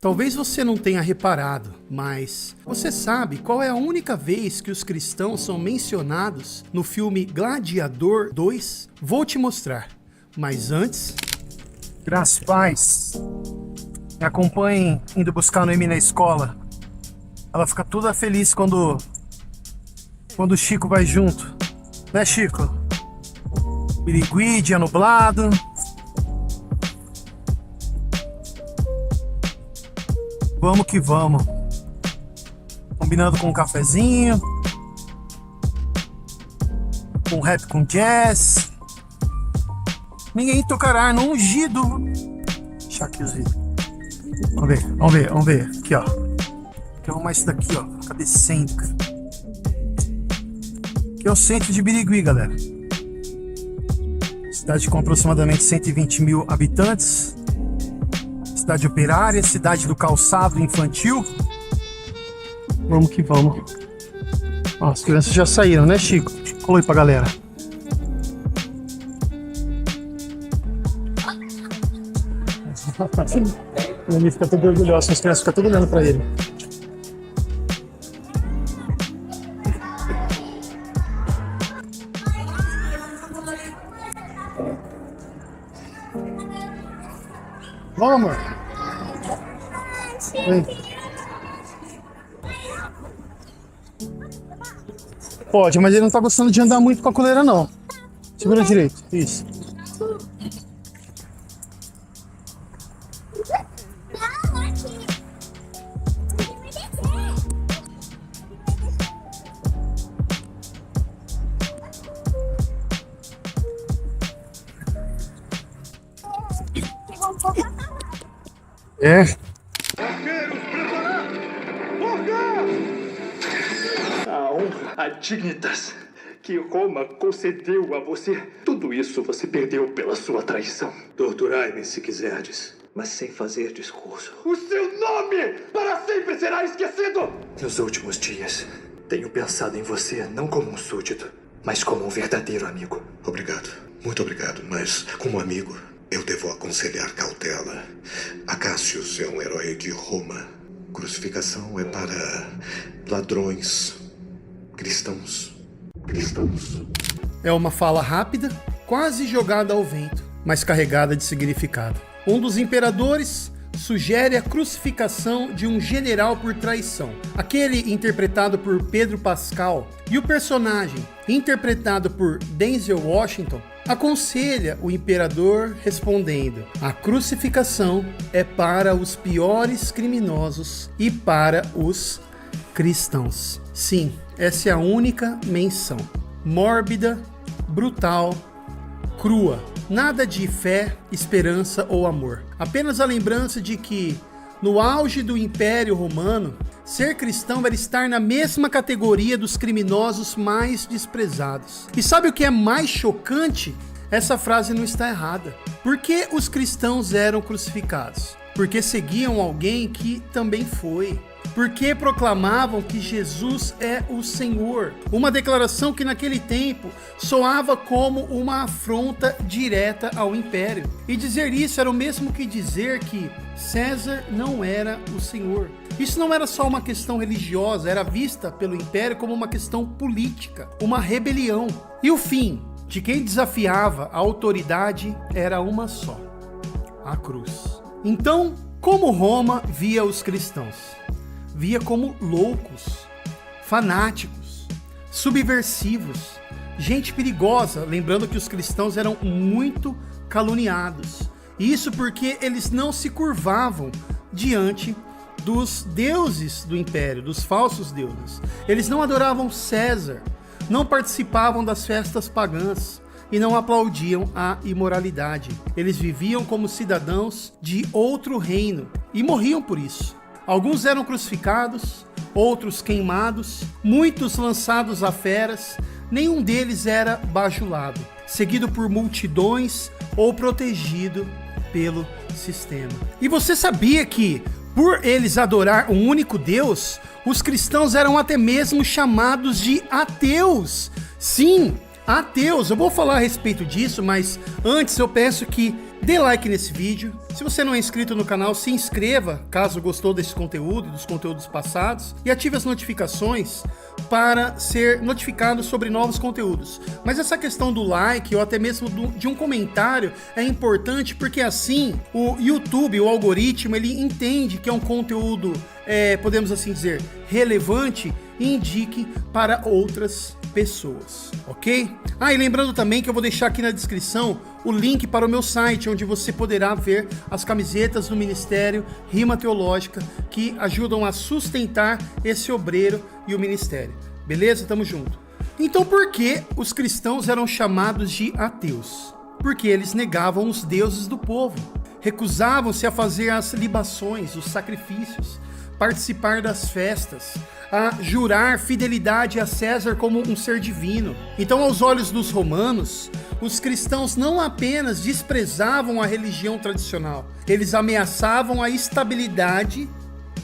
Talvez você não tenha reparado, mas você sabe qual é a única vez que os cristãos são mencionados no filme Gladiador 2? Vou te mostrar, mas antes... Graças e paz. Me acompanhem indo buscar a Noemi na escola. Ela fica toda feliz quando o Chico vai junto. Né, Chico? Birigui, dia nublado. Vamos que vamos. Combinando com um cafezinho. Com rap com jazz. Ninguém tocará no ungido. Deixa aqui os vídeos. Vamos ver. Aqui, ó. Quero arrumar isso daqui, ó. Fica descendo, cara. Aqui é o centro de Birigui, galera. Cidade com aproximadamente 120 mil habitantes. Cidade operária, cidade do calçado infantil. Vamos que vamos. Ó, as crianças já saíram, né, Chico? Falou aí pra galera. Ele fica todo orgulhoso, as crianças ficam tudo olhando pra ele. Vamos, amor. Vem. Pode, mas ele não tá gostando de andar muito com a coleira, não. Segura direito. Isso. É. A honra, a dignitas que Roma concedeu a você, tudo isso você perdeu pela sua traição. Torturai-me se quiserdes, mas sem fazer discurso. O seu nome para sempre será esquecido! Nos últimos dias, tenho pensado em você não como um súdito, mas como um verdadeiro amigo. Obrigado, muito obrigado, mas como amigo, eu devo aconselhar cautela. Acácios é um herói de Roma. Crucificação é para ladrões, cristãos. É uma fala rápida, quase jogada ao vento, mas carregada de significado. Um dos imperadores sugere a crucificação de um general por traição. Aquele interpretado por Pedro Pascal e o personagem interpretado por Denzel Washington aconselha o imperador respondendo: a crucificação é para os piores criminosos e para os cristãos. Sim, essa é a única menção. Mórbida, brutal, crua. Nada de fé, esperança ou amor. Apenas a lembrança de que, no auge do Império Romano, ser cristão era estar na mesma categoria dos criminosos mais desprezados. E sabe o que é mais chocante? Essa frase não está errada. Por que os cristãos eram crucificados? Porque seguiam alguém que também foi. Porque proclamavam que Jesus é o Senhor. Uma declaração que naquele tempo soava como uma afronta direta ao império. E dizer isso era o mesmo que dizer que César não era o Senhor. Isso não era só uma questão religiosa, era vista pelo império como uma questão política, uma rebelião. E o fim de quem desafiava a autoridade era uma só: a cruz. Então, como Roma via os cristãos? Via como loucos, fanáticos, subversivos, gente perigosa, lembrando que os cristãos eram muito caluniados. Isso porque eles não se curvavam diante dos deuses do império, dos falsos deuses. Eles não adoravam César, não participavam das festas pagãs e não aplaudiam a imoralidade. Eles viviam como cidadãos de outro reino e morriam por isso. Alguns eram crucificados, outros queimados, muitos lançados a feras, nenhum deles era bajulado, seguido por multidões ou protegido pelo sistema. E você sabia que, por eles adorar um único Deus, os cristãos eram até mesmo chamados de ateus? Sim, ateus. Eu vou falar a respeito disso, mas antes eu peço que Dê like nesse vídeo. Se você não é inscrito no canal, se inscreva, caso gostou desse conteúdo e dos conteúdos passados, e ative as notificações para ser notificado sobre novos conteúdos. Mas essa questão do like ou até mesmo de um comentário é importante, porque assim o YouTube, o algoritmo, ele entende que é um conteúdo, podemos assim dizer, relevante, e indique para outras pessoas, ok? E lembrando também que eu vou deixar aqui na descrição o link para o meu site, onde você poderá ver as camisetas do Ministério Rima Teológica, que ajudam a sustentar esse obreiro e o ministério. Beleza? Tamo junto. Então por que os cristãos eram chamados de ateus? Porque eles negavam os deuses do povo, recusavam-se a fazer as libações, os sacrifícios, participar das festas, a jurar fidelidade a César como um ser divino. Então, aos olhos dos romanos, os cristãos não apenas desprezavam a religião tradicional, eles ameaçavam a estabilidade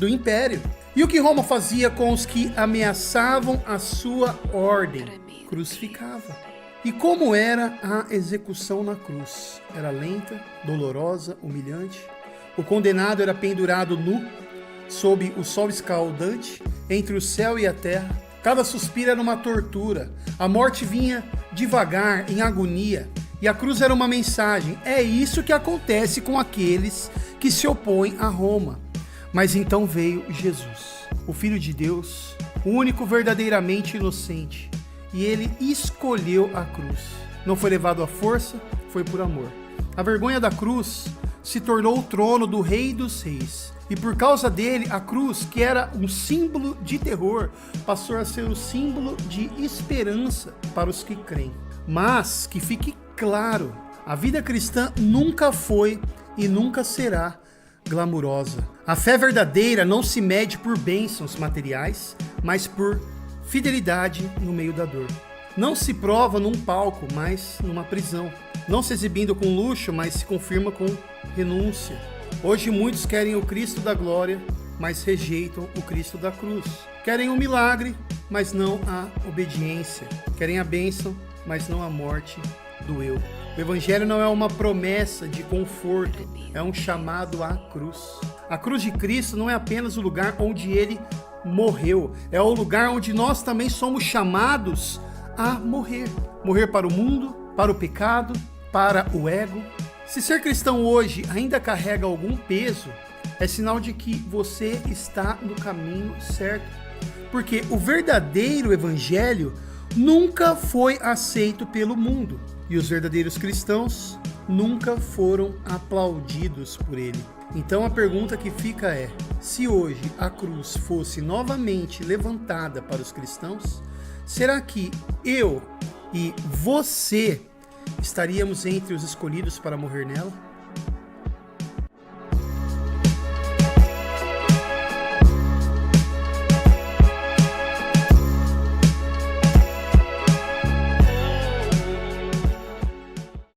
do império. E o que Roma fazia com os que ameaçavam a sua ordem? Crucificava. E como era a execução na cruz? Era lenta, dolorosa, humilhante. O condenado era pendurado nu, sob o sol escaldante, entre o céu e a terra. Cada suspiro era uma tortura. A morte vinha devagar, em agonia. E a cruz era uma mensagem. É isso que acontece com aqueles que se opõem a Roma. Mas então veio Jesus, o Filho de Deus, o único verdadeiramente inocente. E ele escolheu a cruz. Não foi levado à força, foi por amor. A vergonha da cruz se tornou o trono do Rei dos Reis. E por causa dele, a cruz, que era um símbolo de terror, passou a ser o símbolo de esperança para os que creem. Mas, que fique claro, a vida cristã nunca foi e nunca será glamurosa. A fé verdadeira não se mede por bênçãos materiais, mas por fidelidade no meio da dor. Não se prova num palco, mas numa prisão. Não se exibindo com luxo, mas se confirma com renúncia. Hoje muitos querem o Cristo da glória, mas rejeitam o Cristo da cruz. Querem o milagre, mas não a obediência. Querem a bênção, mas não a morte do eu. O Evangelho não é uma promessa de conforto, é um chamado à cruz. A cruz de Cristo não é apenas o lugar onde ele morreu, é o lugar onde nós também somos chamados a morrer. Morrer para o mundo, para o pecado, para o ego. Se ser cristão hoje ainda carrega algum peso, é sinal de que você está no caminho certo. Porque o verdadeiro evangelho nunca foi aceito pelo mundo. E os verdadeiros cristãos nunca foram aplaudidos por ele. Então a pergunta que fica é: se hoje a cruz fosse novamente levantada para os cristãos, será que eu e você estaríamos entre os escolhidos para morrer nela?